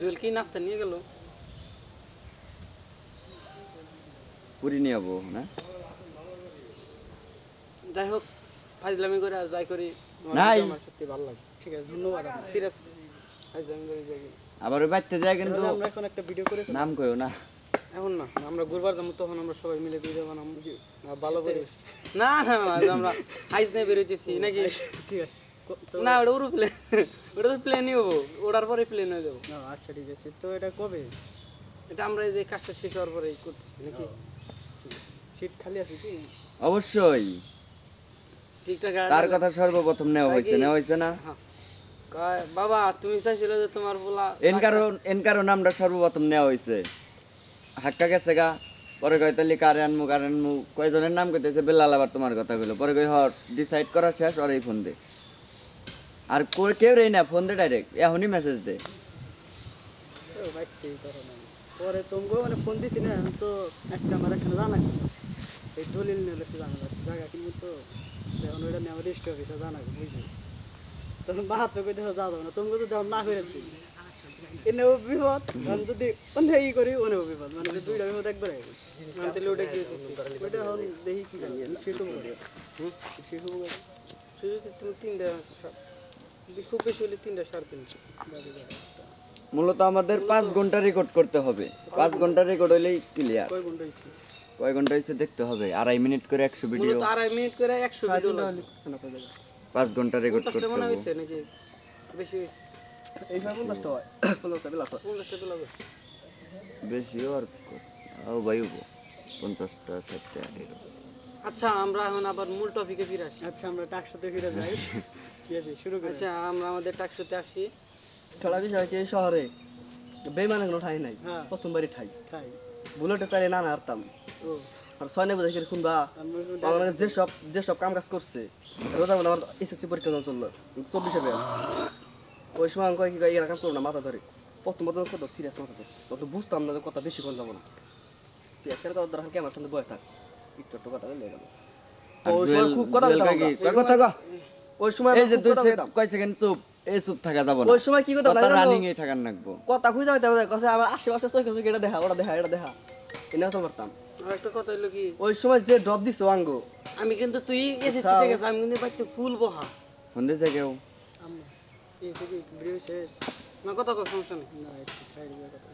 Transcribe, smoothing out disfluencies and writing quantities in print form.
জুয়েল কি নাস্তা নিয়ে গেল? পুরি নিয়ে যাবো না? যাই হোক, ফাইজলামি করে আর যাই করি, নাই। আমার সত্যি ভালো লাগে। ঠিক আছে, ধন্যবাদ। সিরিয়াস ফাইজলামি করে যাই। আবার ওই বাচ্চা যায় কিন্তু আমরা এখন একটা ভিডিও করে নাম কইও না। এখন না, আমরা ঘুরবার যাবো, তখন আমরা সবাই মিলে ভিডিও বানাবো। ভালো করে না না, আমরা আইস নিয়ে বেরোতেছি নাকি? ঠিক আছে না, ওটা ওর প্লেন, ওটা তো প্লেনই হবো, ওটার পরে প্লেন হয়ে যাবো। আচ্ছা ঠিক আছে, তো এটা কবে? এটা আমরা এই যে কাজটা শেষ হওয়ার পরে করতেছি নাকি? সিট খালি আছে কি? অবশ্যই ঠিকঠাক তার কথা সর্বপ্রথম নেওয়া হয়েছে না? বাবা তুমি চাইছিলে যে তোমার বলা এন কারণ আমরা সর্বপ্রথম নেওয়া হয়েছে। হাক্কা গেছে গা, পরে কয় তালি কারে আনমু কয়জনের নাম কইতেছে, বেলাল আবার তোমার কথা কইলো, পরে কই হট ডিসাইড করা শেষ, আর এই ফোন দে। আর কেউ রেই না, ফোন দে ডাইরেক্ট, এখনই মেসেজ দে। পরে তোমাকে মানে ফোন দিছি না, তো আজকে আমার এখানে জানাচ্ছি এই দলিল নিয়ে জায়গা কিনবো, তো এখন ওইটা নিয়ে আমার রেজিস্ট্রি অফিসে জানাবো, বুঝলি? তখন বাহাত্তর করে দেখা যাবো না, তোমাকে যদি না করে দিই এনেও বিপদ, যদি অন্য ই করি অনেও বিপদ, মানে দুইটা বিপদ একবারে তাহলে ওটা কি ওইটা এখন দেখি কি জানি সেটু সেটু তুমি তিনটা, খুব বেশি হলে 3টা 3:30। মূলত আমাদের 5 ঘন্টা রেকর্ড করতে হবে। 5 ঘন্টা রেকর্ড হইলেই ক্লিয়ার। কয় ঘন্টা হইছে দেখতে হবে। 2.5 মিনিট করে 100 ভিডিও। মূলত 2.5 মিনিট করে 100 ভিডিও লাগবে। 5 ঘন্টা রেকর্ড করতে মনে হবে। হইছে নাকি বেশি হইছে? এই 50টা হয়, 50টা বিলাস, 50টা বিলাস বেশি আর ও ভাই 50টা 60টা এরকম। আচ্ছা, আমরা এখন আবার মূল টপিকে ফিরে আসি। আচ্ছা, আমরা টাকশোতে ফিরে যাই। ঠিক আছে, শুরু করি। আচ্ছা, আমরা আমাদের টাকশোতে আসি। খেলা বিষয় কি, শহরে বেইমানে কোনো ঠাই নাই, প্রথমবারই ঠাই বুলেটে চাইলে না হারতাম। আর 6 নেই বোঝাই কিরকম বা আমাদের যেসব কাম কাজ করছে, রোজার মধ্যে আমার এসএসসি পরীক্ষা চললো 24 ব্যাচ। ওই সময় আমি কয় কি এরা কাম করবো না, মাথা ধরে প্রথম কত সিরিয়াস মাথা ধরে, অত বুঝতাম না যে কথা বেশি করে যাবো না। তুই আজকের কথা দরকার কি, আমার সামনে বয়ে থাক, একটু একটু কথা লেগে গেল। ওই সময় খুব কথা ওই সময় এই যে 2 কয় সেকেন্ড চুপ, এই চুপ থাকা যাব না। ওই সময় কি কথা রানিং এ থাকার লাগবো, কথা খুঁজে পাইতে হবে, কাছে আমার আশেপাশে চোখে চোখে এটা দেখা ওটা দেখা এটা দেখা, এটা তো পারতাম। আর একটা কথা হলো কি, ওই সময় যে ড্রপ দিছো আঙ্গ, আমি কিন্তু তুই এসেছিস, ঠিক আছে, আমি কিন্তু বাইতে ফুল বহা ফোন দিছে কেউ এই সে কি ভিডিও শেষ না, কথা কো সমস্যা নেই না, একটু ছাইড় দিয়ে কথা